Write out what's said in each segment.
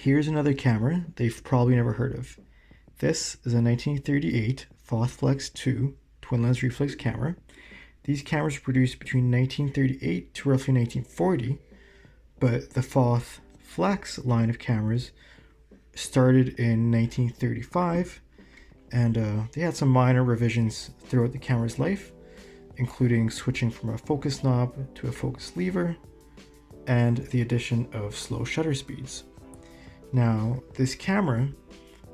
here's another camera they've probably never heard of. This is a 1938 Foth-Flex II twin lens reflex camera. These cameras were produced between 1938 to roughly 1940, but the Foth-Flex line of cameras started in 1935, and they had some minor revisions throughout the camera's life, including switching from a focus knob to a focus lever and the addition of slow shutter speeds. Now, this camera,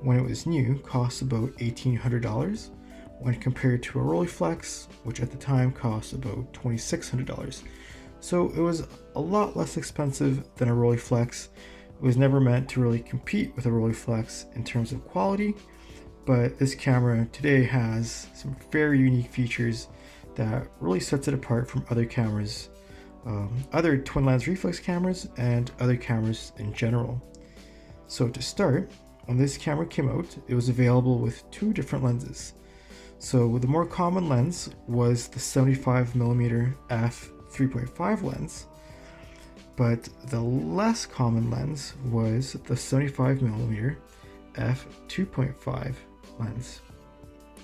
when it was new, cost about $1,800 when compared to a Rolleiflex, which at the time cost about $2,600. So it was a lot less expensive than a Rolleiflex. It was never meant to really compete with a Rolleiflex in terms of quality, but this camera today has some very unique features that really sets it apart from other cameras, other twin lens reflex cameras and other cameras in general. So to start, when this camera came out, it was available with two different lenses. So the more common lens was the 75mm f3.5 lens, but the less common lens was the 75mm f2.5 lens.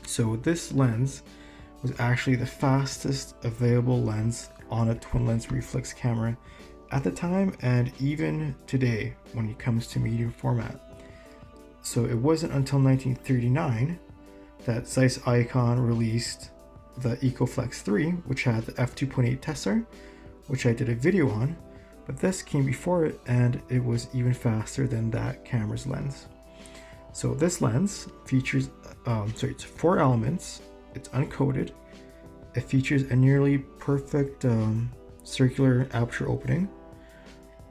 So this lens was actually the fastest available lens on a twin lens reflex camera at the time, and even today when it comes to medium format. So it wasn't until 1939 that Zeiss Icon released the EcoFlex III, which had the f2.8 tensor, which I did a video on, but this came before it and it was even faster than that camera's lens. So this lens features, it's 4 elements, it's uncoated, it features a nearly perfect circular aperture opening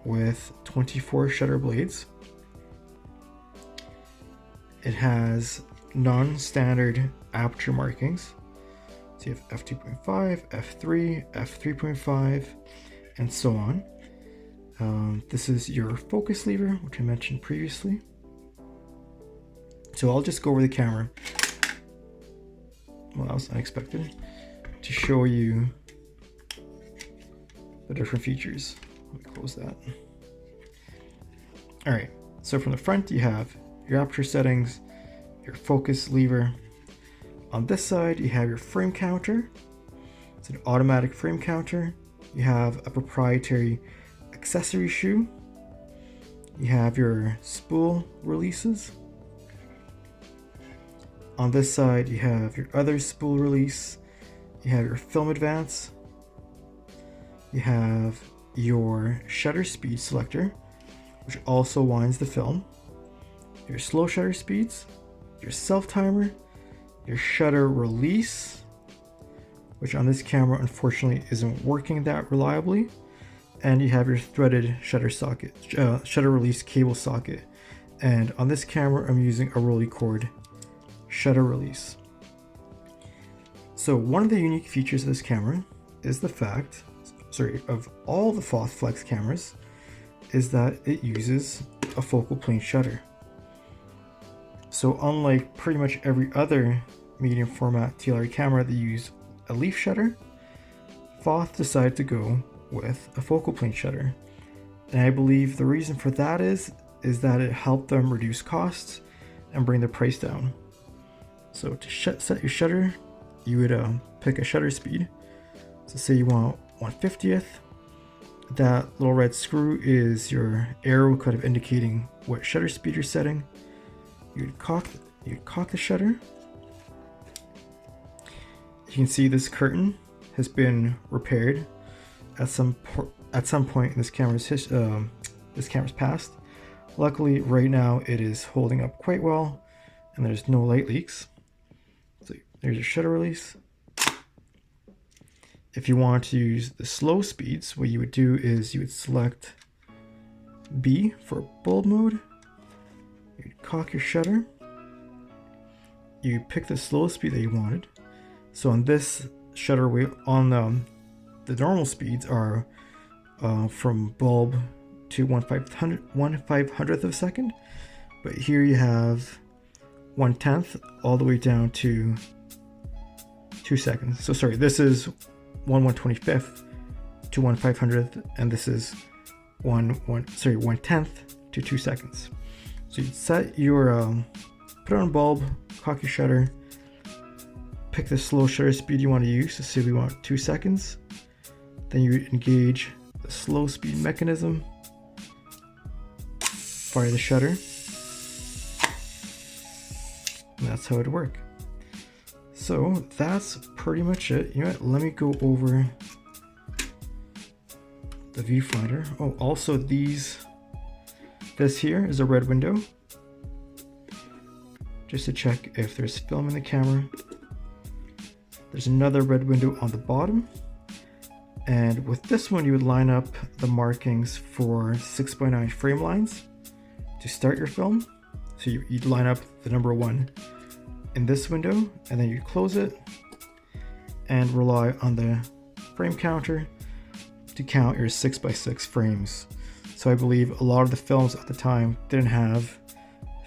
with 24 shutter blades. It has non-standard aperture markings. So you have f2.5, f3, f3.5, and so on. This is your focus lever, which I mentioned previously. So I'll just go over the camera. Well, that was unexpected. To show you the different features. Let me close that. All right, so from the front you have your aperture settings, your focus lever. On this side you have your frame counter. It's an automatic frame counter. You have a proprietary accessory shoe. You have your spool releases. On this side you have your other spool release. You have your film advance. You have your shutter speed selector, which also winds the film. Your slow shutter speeds, your self timer, your shutter release, which on this camera unfortunately isn't working that reliably, and you have your threaded shutter socket, shutter release cable socket. And on this camera I'm using a Rolleicord shutter release. So one of the unique features of this camera is the fact, of all the Foth-Flex cameras, is that it uses a focal plane shutter. So unlike pretty much every other medium format TLR camera that use a leaf shutter, Foth decided to go with a focal plane shutter. And I believe the reason for that is that it helped them reduce costs and bring the price down. So to set your shutter, you would pick a shutter speed. So say you want 1/50th. That little red screw is your arrow kind of indicating what shutter speed you're setting. You'd cock the shutter. You can see this curtain has been repaired at some point in this camera's past. Luckily, right now it is holding up quite well, and there's no light leaks. So there's your shutter release. If you want to use the slow speeds, what you would do is you would select B for bulb mode. You'd cock your shutter. You pick the slow speed that you wanted. So on this shutter wheel, on the normal speeds are from bulb to 1/500th of a second, but here you have 1/10 all the way down to 2 seconds. So sorry, this is 1/125th to 1/500th, and this is 1/10th to 2 seconds. So you set your, put on a bulb, cock your shutter, pick the slow shutter speed you want to use. So say we want 2 seconds. Then you engage the slow speed mechanism, fire the shutter, and that's how it would work. So that's pretty much it. You know what, let me go over the viewfinder. Oh, also this here is a red window, just to check if there's film in the camera. There's another red window on the bottom. And with this one, you would line up the markings for 6x9 frame lines to start your film. So you'd line up the number 1 in this window, and then you close it and rely on the frame counter to count your 6x6 frames. So I believe a lot of the films at the time didn't have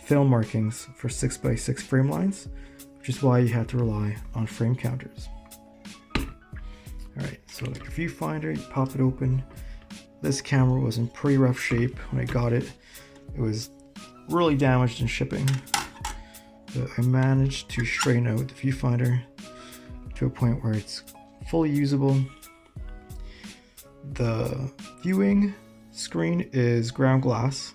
film markings for 6x6 frame lines, which is why you had to rely on frame counters. Alright, so your viewfinder, you pop it open. This camera was in pretty rough shape when I got it. It was really damaged in shipping. But I managed to straighten out the viewfinder to a point where it's fully usable. The viewing screen is ground glass.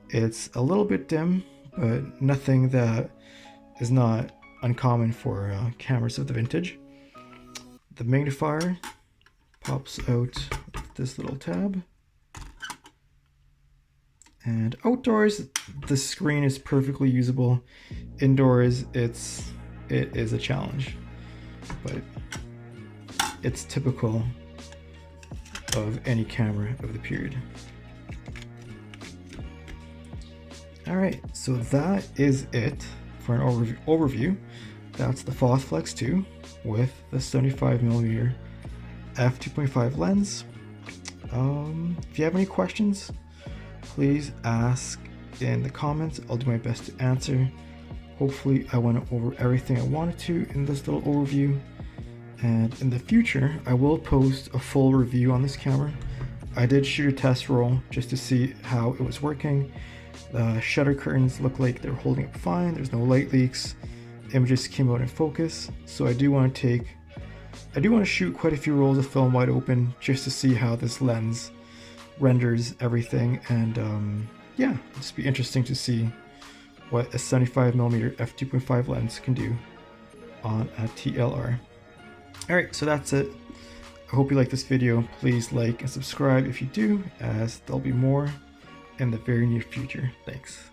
It's a little bit dim, but nothing that is not uncommon for cameras of the vintage. The magnifier pops out this little tab. And outdoors, the screen is perfectly usable. Indoors, it is a challenge, but it's typical of any camera of the period. All right, so that is it for an overview. That's the Foth-Flex II with the 75mm f2.5 lens. If you have any questions, please ask in the comments. I'll do my best to answer. Hopefully I went over everything I wanted to in this little overview. And in the future, I will post a full review on this camera. I did shoot a test roll just to see how it was working. The shutter curtains look like they're holding up fine. There's no light leaks. Images came out in focus. So I do want to shoot quite a few rolls of film wide open just to see how this lens renders everything. And yeah, it'll just be interesting to see what a 75mm f2.5 lens can do on a TLR. Alright, so that's it. I hope you like this video. Please like and subscribe if you do, as there'll be more in the very near future. Thanks.